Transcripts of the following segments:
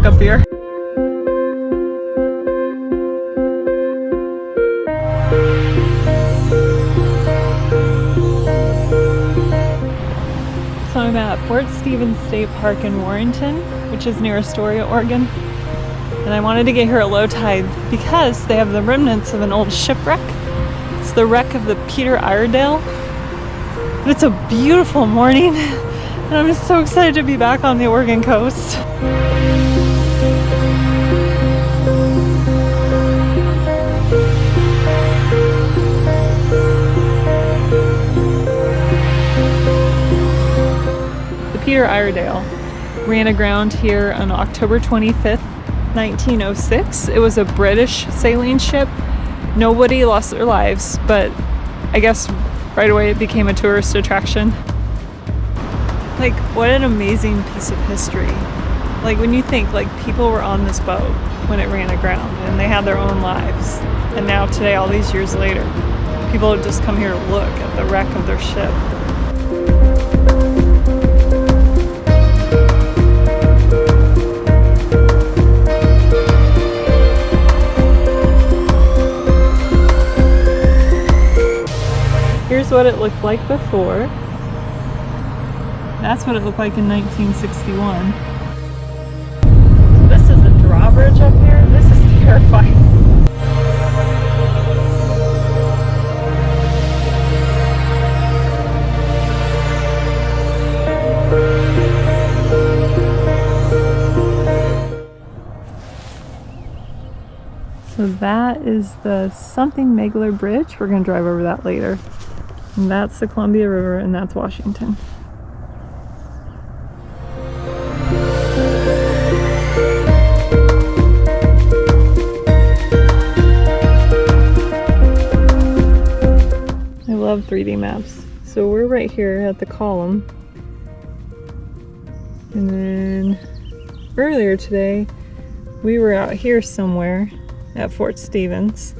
up here. So I'm at Fort Stevens State Park in Warrenton, which is near Astoria, Oregon. And I wanted to get here at low tide because they have the remnants of an old shipwreck. It's the wreck of the Iredale. But it's a beautiful morning, and I'm just so excited to be back on the Oregon coast. The Iredale ran aground here on October 25th, 1906. It was a British sailing ship. Nobody lost their lives, but I guess right away it became a tourist attraction. Like, what an amazing piece of history. Like, when you think, like, people were on this boat when it ran aground and they had their own lives. And now today, all these years later, people have just come here to look at the wreck of their ship. Here's what it looked like before. That's what it looked like in 1961. This is a drawbridge up here. This is terrifying. So that is the something Megler Bridge. We're going to drive over that later. And that's the Columbia River, and that's Washington. I love 3D maps. So we're right here at the column. And then earlier today, we were out here somewhere at Fort Stevens.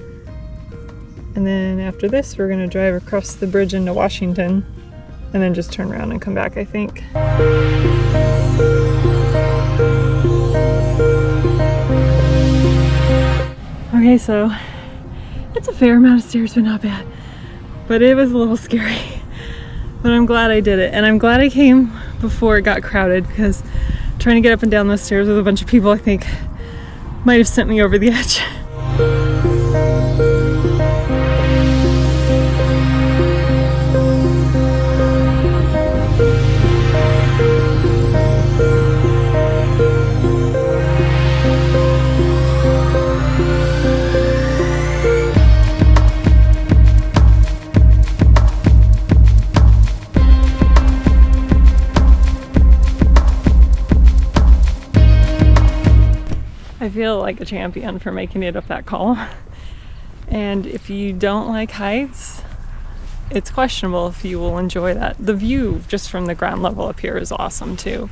And then after this, we're going to drive across the bridge into Washington and then just turn around and come back, I think. Okay, so it's a fair amount of stairs, but not bad. But it was a little scary. But I'm glad I did it. And I'm glad I came before it got crowded, because trying to get up and down those stairs with a bunch of people, I think, might have sent me over the edge. I feel like a champion for making it up that column. And if you don't like heights, it's questionable if you will enjoy that. The view just from the ground level up here is awesome too.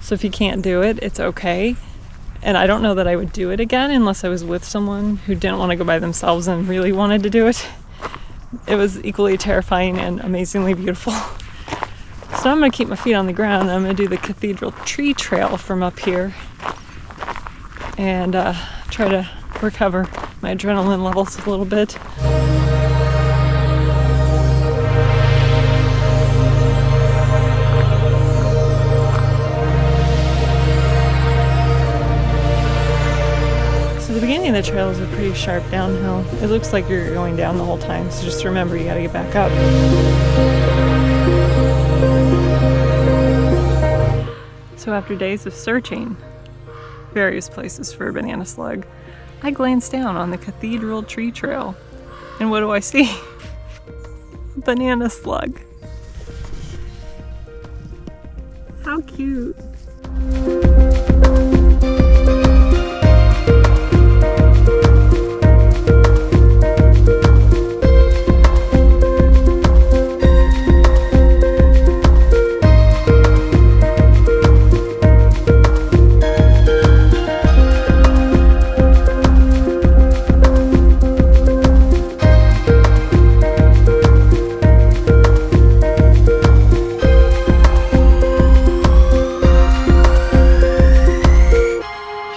So if you can't do it, it's okay. And I don't know that I would do it again unless I was with someone who didn't want to go by themselves and really wanted to do it. It was equally terrifying and amazingly beautiful. So I'm going to keep my feet on the ground. I'm going to do the Cathedral Tree Trail from up here and try to recover my adrenaline levels a little bit. So the beginning of the trail is a pretty sharp downhill. It looks like you're going down the whole time, so just remember you gotta get back up. So after days of searching various places for a banana slug, I glanced down on the Cathedral Tree Trail, and what do I see? A banana slug. How cute.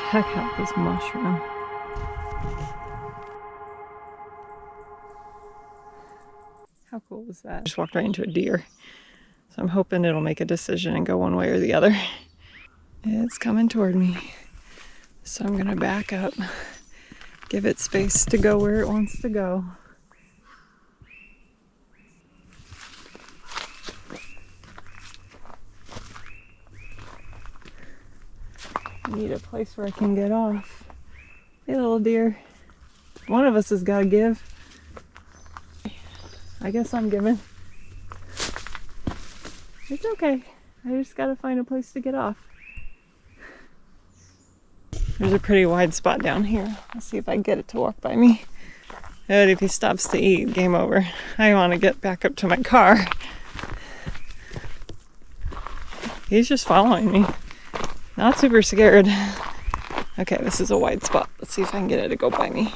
heck out this mushroom. How cool was that? Just walked right into a deer. So I'm hoping it'll make a decision and go one way or the other. It's coming toward me. So I'm gonna back up, give it space to go where it wants to go. I need a place where I can get off. Hey little deer. One of us has gotta give. I guess I'm giving. It's okay. I just gotta find a place to get off. There's a pretty wide spot down here. Let's see if I can get it to walk by me. But if he stops to eat, game over. I want to get back up to my car. He's just following me. Not super scared. Okay, this is a wide spot. Let's see if I can get it to go by me.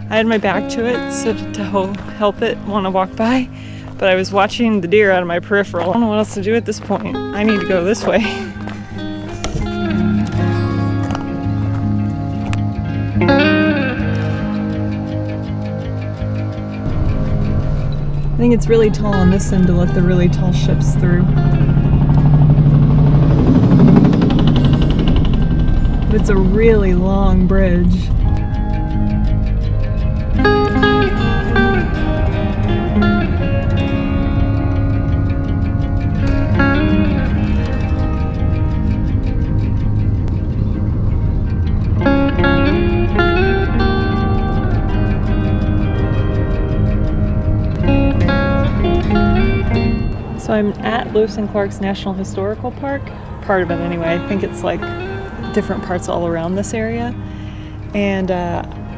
I had my back to it so to help it want to walk by, but I was watching the deer out of my peripheral. I don't know what else to do at this point. I need to go this way. I think it's really tall on this end to let the really tall ships through. But it's a really long bridge. So I'm at Lewis and Clark's National Historical Park, part of it anyway. I think it's like different parts all around this area. And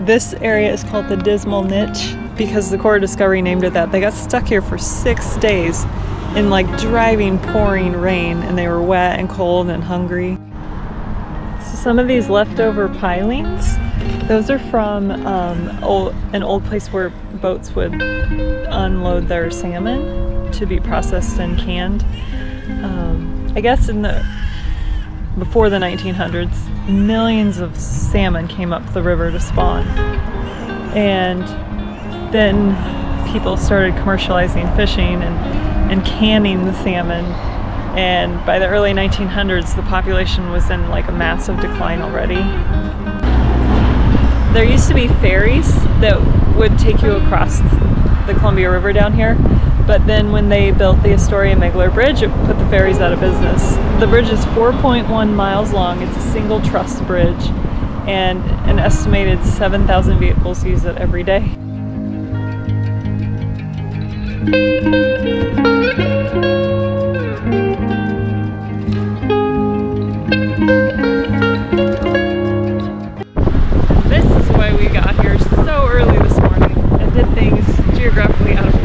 this area is called the Dismal Niche because the Corps of Discovery named it that. They got stuck here for 6 days in like driving, pouring rain, and they were wet and cold and hungry. So some of these leftover pilings, those are from an old place where boats would unload their salmon to be processed and canned. I guess before the 1900s, millions of salmon came up the river to spawn. And then people started commercializing fishing and canning the salmon. And by the early 1900s, the population was in like a massive decline already. There used to be ferries that would take you across the Columbia River down here. But then when they built the Astoria Megler Bridge, it put the ferries out of business. The bridge is 4.1 miles long. It's a single truss bridge, and an estimated 7,000 vehicles use it every day. This is why we got here so early this morning and did things geographically out of